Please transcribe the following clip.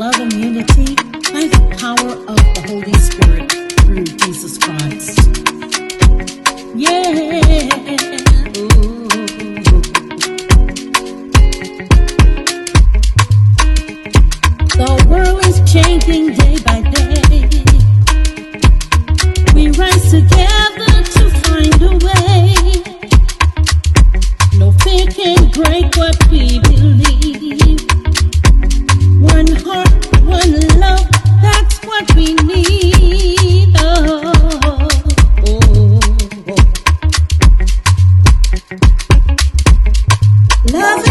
love and unity by the power of the Holy Spirit through Jesus Christ. Yeah. Ooh. The world is changing day by day. We rise together to find a way. No fear can break what we believe. One heart, one love, that's what we need. Oh, oh, oh. Love